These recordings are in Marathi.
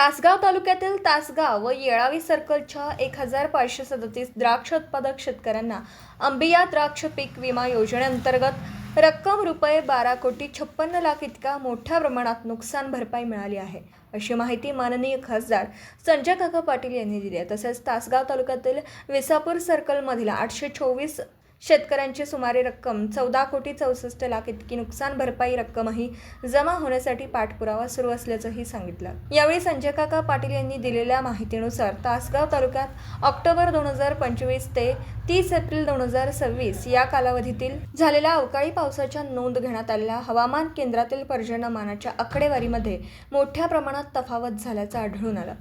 तासगाव तालुक्यातील तासगाव व येळावी सर्कलच्या 1537 द्राक्ष उत्पादक शेतकऱ्यांना अंबिया द्राक्ष पीक विमा योजनेअंतर्गत रक्कम रुपये 12,56,00,000 इतका मोठ्या प्रमाणात नुकसान भरपाई मिळाली आहे, अशी माहिती माननीय खासदार संजय काका पाटील यांनी दिली आहे। तसेच तासगाव तालुक्यातील विसापूर सर्कलमधील 824 शेतकऱ्यांची सुमारे रक्कम 14,64,00,000 इतकी नुकसान भरपाई रक्कमही जमा होण्यासाठी पाठपुरावा सुरू असल्याचंही सांगितलं। यावेळी संजय काका पाटील यांनी दिलेल्या माहितीनुसार तासगाव तालुक्यात ऑक्टोबर 2025 ते 30 एप्रिल 2026 या कालावधीतील झालेल्या अवकाळी पावसाच्या नोंद घेण्यात आलेल्या हवामान केंद्रातील पर्जन्यमानाच्या आकडेवारीमध्ये मोठ्या प्रमाणात तफावत झाल्याचं आढळून आलं।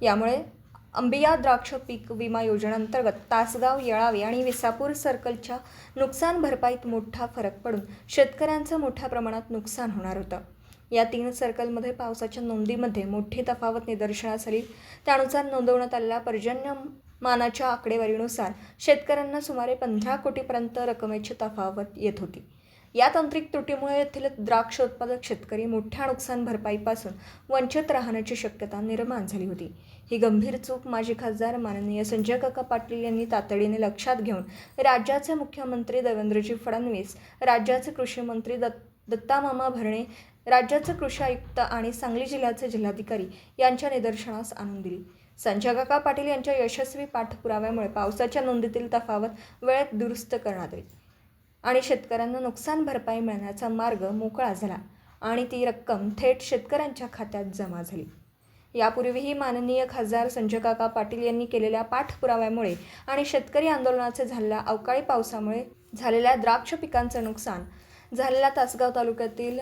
यामुळे अंबिया द्राक्ष पीक विमा योजनेअंतर्गत तासगाव, येळावी आणि विसापूर सर्कलच्या नुकसान भरपाईत मोठा फरक पडून शेतकऱ्यांचं मोठ्या प्रमाणात नुकसान होणार होतं। या 3 सर्कलमध्ये पावसाच्या नोंदीमध्ये मोठी तफावत निदर्शनास आली। त्यानुसार नोंदवण्यात आलेल्या पर्जन्यमानाच्या आकडेवारीनुसार शेतकऱ्यांना सुमारे 15 कोटीपर्यंत रकमेची तफावत येत होती। या तांत्रिक त्रुटीमुळे येथील द्राक्ष उत्पादक शेतकरी मोठ्या नुकसान भरपाईपासून वंचित राहण्याची शक्यता निर्माण झाली होती। ही गंभीर चूक माजी खासदार माननीय संजय काका पाटील यांनी तातडीने लक्षात घेऊन राज्याचे मुख्यमंत्री देवेंद्रजी फडणवीस, राज्याचे कृषी मंत्री दत्तामामा भरणे, राज्याचे कृषी आयुक्त आणि सांगली जिल्ह्याचे जिल्हाधिकारी यांच्या निदर्शनास आणून दिली। संजय काका पाटील यांच्या यशस्वी पाठपुराव्यामुळे पावसाच्या नोंदीतील तफावत वेळेत दुरुस्त करण्यात आली आणि शेतकऱ्यांना नुकसान भरपाई मिळण्याचा मार्ग मोकळा झाला आणि ती रक्कम थेट शेतकऱ्यांच्या खात्यात जमा झाली। यापूर्वीही माननीय खासदार संजय काका पाटील यांनी केलेल्या पाठपुराव्यामुळे आणि शेतकरी आंदोलनाचे झालेल्या अवकाळी पावसामुळे झालेल्या द्राक्ष पिकांचं नुकसान झालेल्या तासगाव तालुक्यातील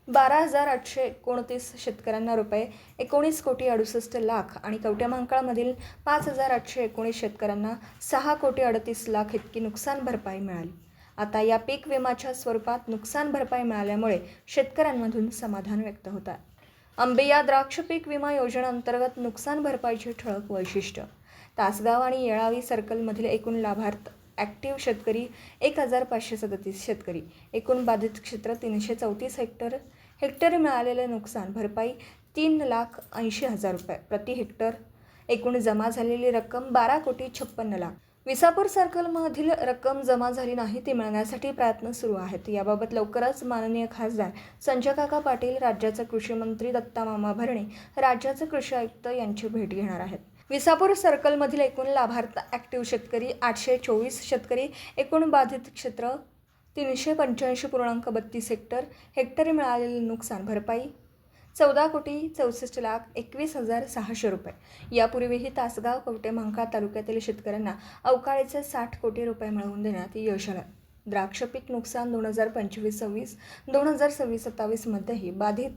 12,829 शेतकऱ्यांना रुपये 19,68,00,000 आणि कवठेमहांकाळमधील 5,819 शेतकऱ्यांना 6,38,00,000 इतकी नुकसान भरपाई मिळाली। आता या पीक विम्याच्या स्वरूपात नुकसान भरपाई मिळाल्यामुळे शेतकऱ्यांमधून समाधान व्यक्त होत आहे। अंबिया द्राक्ष पीक विमा योजनेअंतर्गत नुकसान भरपाईची ठळक वैशिष्ट्य। तासगाव आणि येळावी सर्कलमधील एकूण लाभार्थ ॲक्टिव्ह शेतकरी 1537 शेतकरी, एकूण बाधित क्षेत्र 334 हेक्टरी मिळालेले नुकसान भरपाई 3,80,000 रुपये प्रति हेक्टर, एकूण जमा झालेली रक्कम 12,56,00,000। विसापूर सर्कलमधील रक्कम जमा झाली नाही ती मिळण्यासाठी प्रयत्न सुरू आहेत। याबाबत लवकरच माननीय खासदार संजय काका पाटील, राज्याचे कृषी मंत्री दत्तामामा भरणे, राज्याचे कृषी आयुक्त यांची भेट घेणार आहेत। विसापूर सर्कलमधील एकूण लाभार्थ ॲक्टिव्ह शेतकरी 824 शेतकरी, एकूण बाधित क्षेत्र 385.32 हेक्टरी मिळालेले नुकसान भरपाई 14,64,21,600 रुपये। यापूर्वीही तासगाव, कवठेमहांकाळ तालुक्यातील शेतकऱ्यांना अवकाळीचे 60 कोटी रुपये मिळवून देण्यात यश आलं। द्राक्ष पीक नुकसान 2025-26, 2026-27 मध्येही बाधित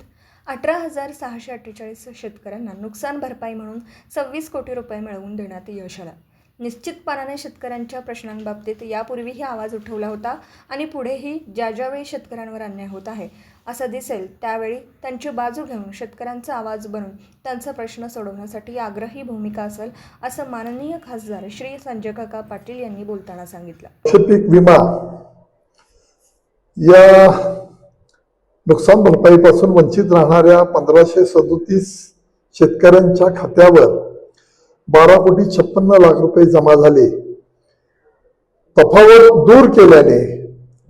18,648 शेतकऱ्यांना नुकसान भरपाई म्हणून 26 कोटी रुपये मिळवून देण्यात यश आलं। निश्चितपणाने शेतकऱ्यांच्या प्रश्नांबाबतीत यापूर्वीही आवाज उठवला होता आणि पुढेही ज्यावेळी शेतकऱ्यांवर अन्याय होत आहे असं दिसेल त्यावेळी त्यांची बाजू घेऊन शेतकऱ्यांचा आवाज बनून त्यांचा प्रश्न सोडवण्यासाठी आग्रही भूमिका असेल, असं माननीय खासदार श्री संजय काका पाटील यांनी बोलताना सांगितलं। पीक विमा या नुकसान भरपाईपासून वंचित राहणाऱ्या 1537 शेतकऱ्यांच्या खात्यावर 12,56,00,000 रुपये जमा झाले। तफावत दूर केल्याने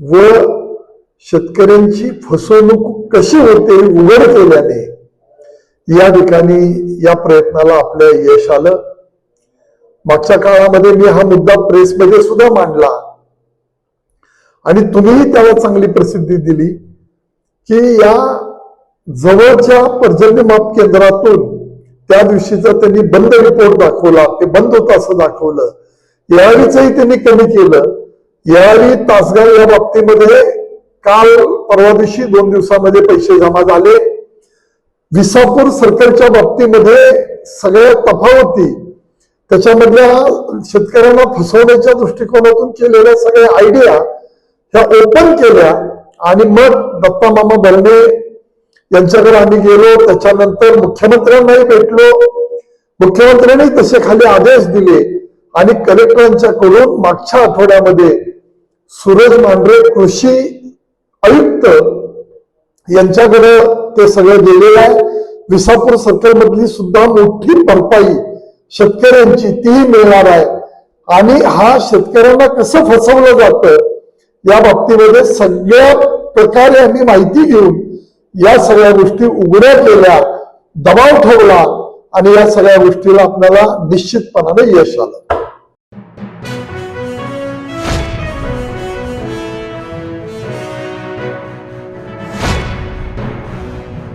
व शेतकऱ्यांची फसवणूक कशी होते उघड केल्याने या ठिकाणी या प्रयत्नाला आपल्या यश आलं। मागच्या काळामध्ये मी हा मुद्दा प्रेसमध्ये सुद्धा मांडला आणि तुम्हीही त्याला चांगली प्रसिद्धी दिली की या जवळच्या पर्जन्यमाप केंद्रातून त्या दिवशीचा त्यांनी बंद रिपोर्ट दाखवला, ते बंद होतं असं दाखवलं। यावेळीचंही त्यांनी कमी केलं। यावेळी तासगाव या बाबतीमध्ये काल परवा दिवशी 2 दिवसामध्ये पैसे जमा झाले। विसापूर सर्कलच्या बाबतीमध्ये सगळ्या तफावती त्याच्यामधल्या शेतकऱ्यांना फसवण्याच्या दृष्टिकोनातून केलेल्या सगळ्या आयडिया ह्या ओपन केल्या आणि मग दत्तामामा भरणे यांच्याकडे आम्ही गेलो। त्याच्यानंतर मुख्यमंत्र्यांनाही भेटलो, मुख्यमंत्र्यांनी तसे खाली आदेश दिले आणि कलेक्टरांच्याकडून मागच्या आठवड्यामध्ये सूरज मांढरे कृषी आयुक्त यांच्याकडे ते सगळं गेलेलं आहे। विसापूर सर्कल मधली सुद्धा मोठी भरपाई शेतकऱ्यांची तीही मिळणार आहे. आणि हा शेतकऱ्यांना कसं फसवलं जातं या बाबतीमध्ये सगळ्या प्रकारे आम्ही माहिती घेऊन या सगळ्या गोष्टी उघड्या केल्या, दबाव ठेवला आणि या सगळ्या गोष्टीला आपल्याला निश्चितपणाने यश आलं.